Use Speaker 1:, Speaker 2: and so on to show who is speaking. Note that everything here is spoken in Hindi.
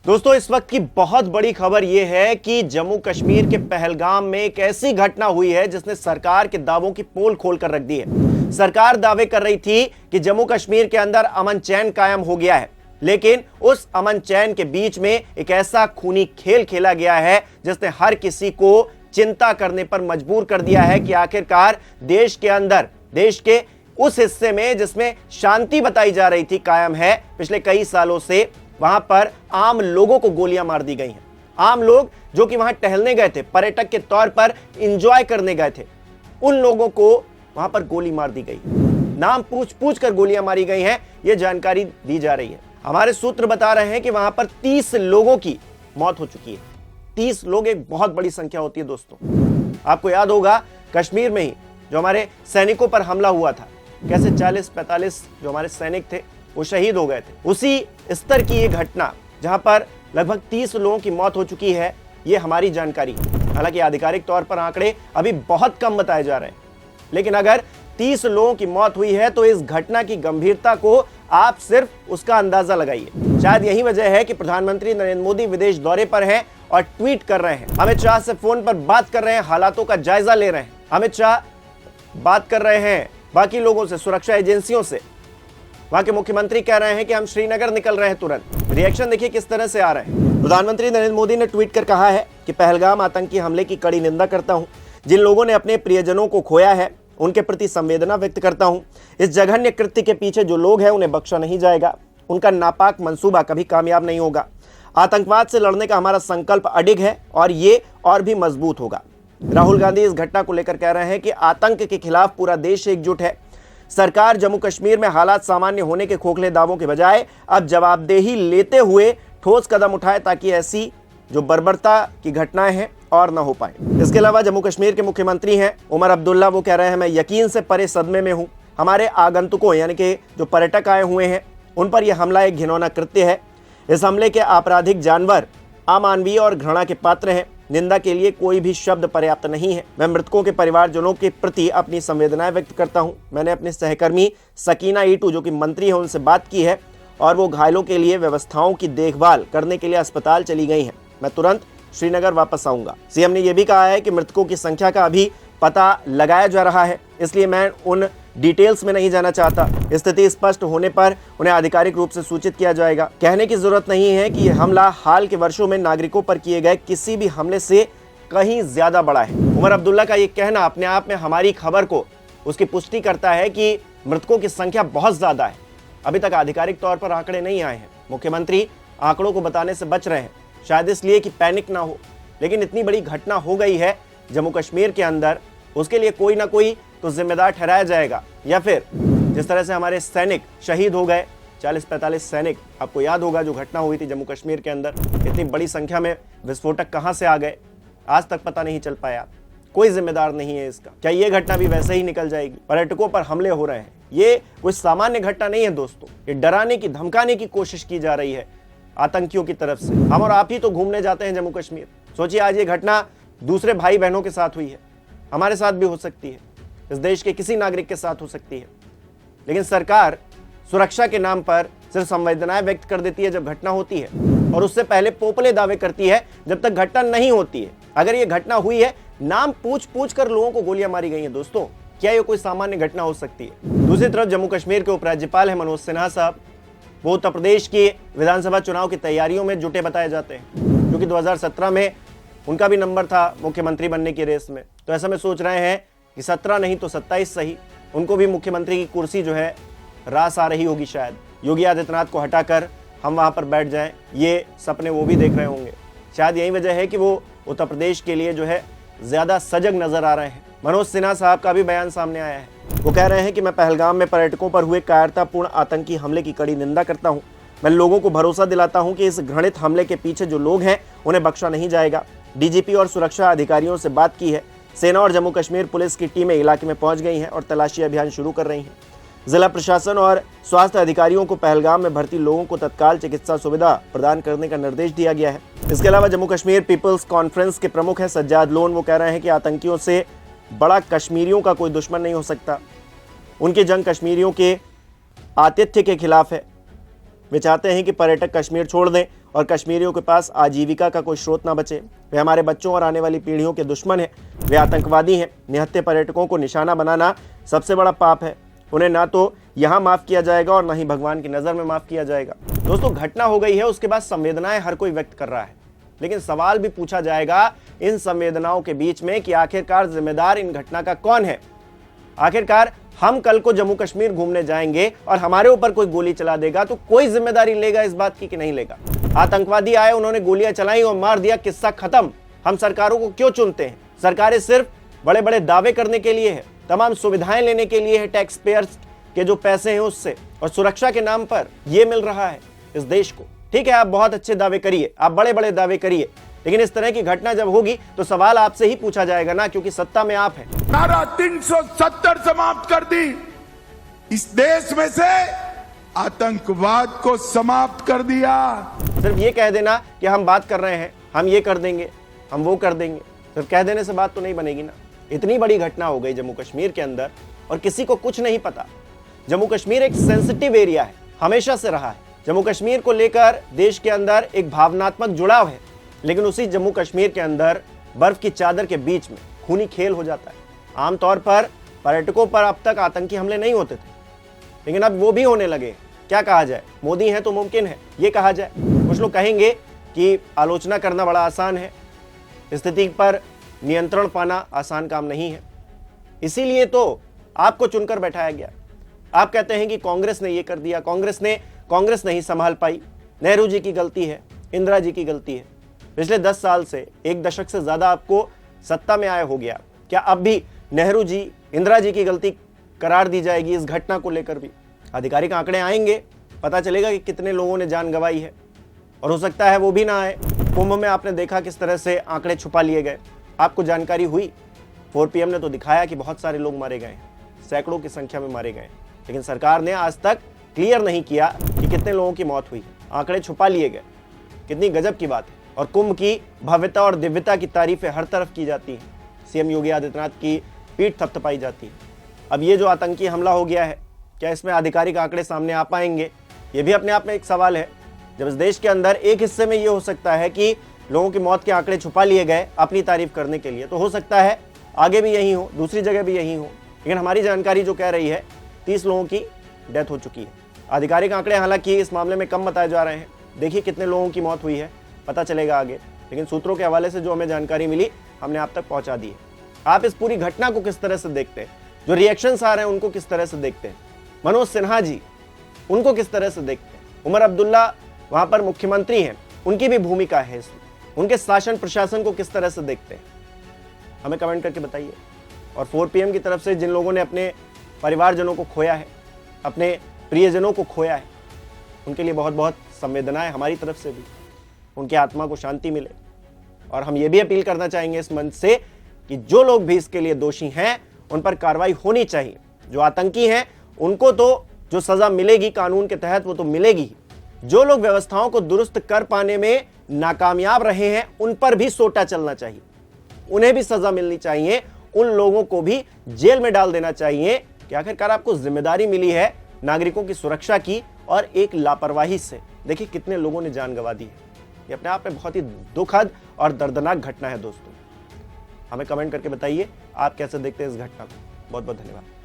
Speaker 1: दोस्तों, इस वक्त की बहुत बड़ी खबर यह है कि जम्मू कश्मीर के पहलगाम में एक ऐसी घटना हुई है जिसने सरकार के दावों की पोल खोल कर रख दी है। सरकार दावे कर रही थी कि जम्मू कश्मीर के अंदर अमन चैन कायम हो गया है, लेकिन उस अमन चैन के बीच में एक ऐसा खूनी खेल खेला गया है जिसने हर किसी को चिंता करने पर मजबूर कर दिया है कि आखिरकार देश के अंदर, देश के उस हिस्से में जिसमें शांति बताई जा रही थी कायम है, पिछले कई सालों से वहां पर आम लोगों को गोलियां मार दी गई हैं। आम लोग जो कि वहां टहलने गए थे, पर्यटक के तौर पर एंजॉय करने गए थे, उन लोगों को वहां पर गोली मार दी गई। नाम पूछ पूछ कर गोलियां मारी गई हैं, यह जानकारी दी जा रही है। हमारे सूत्र बता रहे हैं कि वहां पर 30 लोगों की मौत हो चुकी है। 30 लोग एक बहुत बड़ी संख्या होती है दोस्तों। आपको याद होगा कश्मीर में ही जो हमारे सैनिकों पर हमला हुआ था, कैसे 40-45 जो हमारे सैनिक थे वो शहीद हो गए थे। उसी स्तर की ये घटना जहां पर लगभग 30 लोगों की मौत हो चुकी है, ये हमारी जानकारी है। हालांकि आधिकारिक तौर पर आंकड़े अभी बहुत कम बताए जा रहे हैं, लेकिन अगर 30 लोगों की मौत हुई है तो इस घटना की गंभीरता को आप सिर्फ उसका अंदाजा लगाइए। शायद यही वजह है कि प्रधानमंत्री नरेंद्र मोदी विदेश दौरे पर हैं और ट्वीट कर रहे हैं। अमित शाह से फोन पर बात कर रहे हैं, हालातों का जायजा ले रहे हैं। अमित शाह बात कर रहे हैं बाकी लोगों से, सुरक्षा एजेंसियों से। वहां के मुख्यमंत्री कह रहे हैं कि हम श्रीनगर निकल रहे हैं तुरंत। रिएक्शन देखिए किस तरह से आ रहे हैं। प्रधानमंत्री नरेंद्र मोदी ने ट्वीट कर कहा है कि पहलगाम आतंकी हमले की कड़ी निंदा करता हूं। जिन लोगों ने अपने प्रियजनों को खोया है उनके प्रति संवेदना व्यक्त करता हूं। इस जघन्य कृत्य के पीछे जो लोग हैं उन्हें बख्शा नहीं जाएगा। उनका नापाक मंसूबा कभी कामयाब नहीं होगा। आतंकवाद से लड़ने का हमारा संकल्प अडिग है और ये और भी मजबूत होगा। राहुल गांधी इस घटना को लेकर कह रहे हैं कि आतंक के खिलाफ पूरा देश एकजुट है। सरकार जम्मू कश्मीर में हालात सामान्य होने के खोखले दावों के बजाय अब जवाबदेही लेते हुए ठोस कदम उठाए ताकि ऐसी जो बर्बरता की घटनाएं हैं और न हो पाए। इसके अलावा जम्मू कश्मीर के मुख्यमंत्री हैं उमर अब्दुल्ला, वो कह रहे हैं मैं यकीन से परे सदमे में हूं। हमारे आगंतुकों यानी कि जो पर्यटक आए हुए हैं उन पर यह हमला एक घिनौना कृत्य है। इस हमले के आपराधिक जानवर अमानवीय और घृणा के पात्र हैं। निंदा के लिए कोई भी शब्द पर्याप्त नहीं है। मैं मृतकों के परिवारजनों के प्रति अपनी संवेदनाएं व्यक्त करता हूं। मैंने अपने सहकर्मी सकीना ईटू जो कि मंत्री है उनसे बात की है और वो घायलों के लिए व्यवस्थाओं की देखभाल करने के लिए अस्पताल चली गई हैं। मैं तुरंत श्रीनगर वापस आऊंगा। सीएम ने यह भी कहा है कि मृतकों की संख्या का अभी पता लगाया जा रहा है, इसलिए मैं उन डिटेल्स में नहीं जाना चाहता। स्थिति स्पष्ट होने पर उन्हें आधिकारिक रूप से सूचित किया जाएगा। कहने की जरूरत नहीं है कि यह हमला हाल के वर्षों में नागरिकों पर किए गए किसी भी हमले से कहीं ज्यादा बड़ा है। उमर अब्दुल्ला का यह कहना अपने आप में हमारी खबर को उसकी पुष्टि करता है कि मृतकों की संख्या बहुत ज्यादा है। अभी तक आधिकारिक तौर पर आंकड़े नहीं आए हैं। मुख्यमंत्री आंकड़ों को बताने से बच रहे हैं, शायद इसलिए कि पैनिक ना हो। लेकिन इतनी बड़ी घटना हो गई है जम्मू कश्मीर के अंदर, उसके लिए कोई ना कोई तो जिम्मेदार ठहराया जाएगा। या फिर जिस तरह से हमारे सैनिक शहीद हो गए, 40-45 सैनिक, आपको याद होगा जो घटना हुई थी जम्मू कश्मीर के अंदर, इतनी बड़ी संख्या में विस्फोटक कहां से आ गए आज तक पता नहीं चल पाया। कोई जिम्मेदार नहीं है इसका। क्या ये घटना भी वैसे ही निकल जाएगी? पर्यटकों पर हमले हो रहे हैं, ये कोई सामान्य घटना नहीं है दोस्तों। ये डराने की, धमकाने की कोशिश की जा रही है आतंकियों की तरफ से। हम और आप ही तो घूमने जाते हैं जम्मू कश्मीर। सोचिए आज ये घटना दूसरे भाई बहनों के साथ हुई है, हमारे साथ भी हो सकती है, इस देश के किसी नागरिक के साथ हो सकती है। लेकिन सरकार सुरक्षा के नाम पर सिर्फ संवेदनाएं व्यक्त कर देती है जब घटना होती है, और उससे पहले पोपले दावे करती है जब तक घटना नहीं होती है। अगर ये घटना हुई है, नाम पूछ पूछ कर लोगों को गोलियां मारी गई हैं दोस्तों, क्या ये कोई सामान्य घटना हो सकती है? दूसरी तरफ जम्मू कश्मीर के उपराज्यपाल है मनोज सिन्हा साहब, वो उत्तर प्रदेश की विधानसभा चुनाव की तैयारियों में जुटे बताए जाते हैं, क्योंकि 2017 में उनका भी नंबर था मुख्यमंत्री बनने की रेस में। तो ऐसा में सोच रहे हैं कि 17 नहीं तो 27 सही, उनको भी मुख्यमंत्री की कुर्सी जो है रास आ रही होगी। शायद योगी आदित्यनाथ को हटाकर हम वहां पर बैठ जाएं, ये सपने वो भी देख रहे होंगे। शायद यही वजह है कि वो उत्तर प्रदेश के लिए जो है ज्यादा सजग नजर आ रहे हैं। मनोज सिन्हा साहब का भी बयान सामने आया है। वो कह रहे हैं कि मैं पहलगाम में पर्यटकों पर हुए कायरतापूर्ण आतंकी हमले की कड़ी निंदा करता हूं। मैं लोगों को भरोसा दिलाता हूं कि इस घृणित हमले के पीछे जो लोग हैं उन्हें बख्शा नहीं जाएगा। डीजीपी और सुरक्षा अधिकारियों से बात की है। सेना और जम्मू कश्मीर पुलिस की टीमें इलाके में पहुंच गई हैं और तलाशी अभियान शुरू कर रही हैं। जिला प्रशासन और स्वास्थ्य अधिकारियों को पहलगाम में भर्ती लोगों को तत्काल चिकित्सा सुविधा प्रदान करने का निर्देश दिया गया है। इसके अलावा जम्मू कश्मीर पीपल्स कॉन्फ्रेंस के प्रमुख हैं सज्जाद लोन, वो कह रहे हैं कि आतंकियों से बड़ा कश्मीरियों का कोई दुश्मन नहीं हो सकता। उनकी जंग कश्मीरियों के आतिथ्य के खिलाफ है। वे चाहते हैं कि पर्यटक कश्मीर छोड़ दें और कश्मीरियों के पास आजीविका का कोई स्रोत ना बचे। वे हमारे बच्चों और आने वाली पीढ़ियों के दुश्मन हैं, वे आतंकवादी हैं। निहत्थे पर्यटकों को निशाना बनाना सबसे बड़ा पाप है। उन्हें ना तो यहाँ माफ़ किया जाएगा और ना ही भगवान की नज़र में माफ़ किया जाएगा। दोस्तों, घटना हो गई है, उसके बाद संवेदनाएं हर कोई व्यक्त कर रहा है, लेकिन सवाल भी पूछा जाएगा इन संवेदनाओं के बीच में कि आखिरकार जिम्मेदार इन घटना का कौन है। आखिरकार हम कल को जम्मू कश्मीर घूमने जाएंगे और हमारे ऊपर कोई गोली चला देगा तो कोई जिम्मेदारी लेगा इस बात की कि नहीं लेगा? आतंकवादी आए, उन्होंने गोलियां चलाई और मार दिया, किस्सा खत्म। हम सरकारों को क्यों चुनते हैं? सरकारें सिर्फ बड़े बड़े दावे करने के लिए है, तमाम सुविधाएं लेने के लिए है, टैक्स पेयर्स के जो पैसे हैं उससे, और सुरक्षा के नाम पर यह मिल रहा है इस देश को। ठीक है, आप बहुत अच्छे दावे करिए, आप बड़े बड़े दावे करिए, लेकिन इस तरह की घटना जब होगी तो सवाल आपसे ही पूछा जाएगा ना, क्योंकि सत्ता में आप हैं।
Speaker 2: धारा 370 समाप्त कर दी, इस देश में से आतंकवाद को समाप्त कर दिया।
Speaker 1: सिर्फ ये कह देना कि हम बात कर रहे हैं, हम ये कर देंगे, हम वो कर देंगे, सिर्फ कह देने से बात तो नहीं बनेगी ना। इतनी बड़ी घटना हो गई जम्मू कश्मीर के अंदर और किसी को कुछ नहीं पता। जम्मू कश्मीर एक सेंसिटिव एरिया है, हमेशा से रहा है। जम्मू कश्मीर को लेकर देश के अंदर एक भावनात्मक जुड़ाव है, लेकिन उसी जम्मू कश्मीर के अंदर बर्फ की चादर के बीच में खूनी खेल हो जाता है। आमतौर पर पर्यटकों पर अब तक आतंकी हमले नहीं होते थे, लेकिन अब वो भी होने लगे। क्या कहा जाए, मोदी है तो मुमकिन है, ये कहा जाए। कुछ लोग कहेंगे कि आलोचना करना बड़ा आसान है, स्थिति पर नियंत्रण पाना आसान काम नहीं है, इसीलिए तो आपको चुनकर बैठाया गया। आप कहते हैं कि कांग्रेस ने ये कर दिया, कांग्रेस नहीं संभाल पाई, नेहरू जी की गलती है, इंदिरा जी की गलती है। पिछले 10 साल से, 1 दशक से ज्यादा आपको सत्ता में आए हो गया, क्या अब भी नेहरू जी, इंदिरा जी की गलती करार दी जाएगी इस घटना को लेकर भी? आधिकारिक आंकड़े आएंगे, पता चलेगा कि कितने लोगों ने जान गंवाई है, और हो सकता है वो भी ना आए। कुंभ में आपने देखा किस तरह से आंकड़े छुपा लिए गए, आपको जानकारी हुई। 4 PM ने तो दिखाया कि बहुत सारे लोग मारे गए, सैकड़ों की संख्या में मारे गए, लेकिन सरकार ने आज तक क्लियर नहीं किया कि कितने लोगों की मौत हुई। आंकड़े छुपा लिए गए, कितनी गजब की बात है। और कुंभ की भव्यता और दिव्यता की तारीफें हर तरफ की जाती हैं, सीएम योगी आदित्यनाथ की पीठ थपथपाई जाती है। अब ये जो आतंकी हमला हो गया है, क्या इसमें आधिकारिक आंकड़े सामने आ पाएंगे? ये भी अपने आप में एक सवाल है। जब इस देश के अंदर एक हिस्से में ये हो सकता है कि लोगों की मौत के आंकड़े छुपा लिए गए अपनी तारीफ करने के लिए, तो हो सकता है आगे भी यही हो, दूसरी जगह भी यही हो। लेकिन हमारी जानकारी जो कह रही है 30 लोगों की डेथ हो चुकी है। आधिकारिक आंकड़े हालांकि इस मामले में कम बताए जा रहे हैं, देखिए कितने लोगों की मौत हुई है, पता चलेगा आगे। लेकिन सूत्रों के हवाले से जो हमें जानकारी मिली हमने आप तक पहुंचा दी है। आप इस पूरी घटना को किस तरह से देखते हैं? जो रिएक्शंस आ रहे हैं उनको किस तरह से देखते हैं? मनोज सिन्हा जी, उनको किस तरह से देखते हैं? उमर अब्दुल्ला वहां पर मुख्यमंत्री हैं, उनकी भी भूमिका है इसमें, उनके शासन प्रशासन को किस तरह से देखते हैं? हमें कमेंट करके बताइए। और 4 PM की तरफ से जिन लोगों ने अपने परिवारजनों को खोया है, अपने प्रियजनों को खोया है, उनके लिए बहुत बहुत संवेदनाएं हमारी तरफ से भी, उनकी आत्मा को शांति मिले। और हम ये भी अपील करना चाहेंगे इस मंच से कि जो लोग भी इसके लिए दोषी हैं उन पर कार्रवाई होनी चाहिए। जो आतंकी हैं उनको तो जो सजा मिलेगी कानून के तहत वो तो मिलेगी। जो लोग व्यवस्थाओं को दुरुस्त कर पाने में नाकामयाब रहे हैं उन पर भी सोटा चलना चाहिए, उन्हें भी सजा मिलनी चाहिए, उन लोगों को भी जेल में डाल देना चाहिए कि आखिरकार आपको जिम्मेदारी मिली है नागरिकों की सुरक्षा की, और एक लापरवाही से देखिए कितने लोगों ने जान गंवा दी है। ये अपने आप में बहुत ही दुखद और दर्दनाक घटना है दोस्तों। हमें कमेंट करके बताइए आप कैसे देखते हैं इस घटना को। बहुत बहुत धन्यवाद।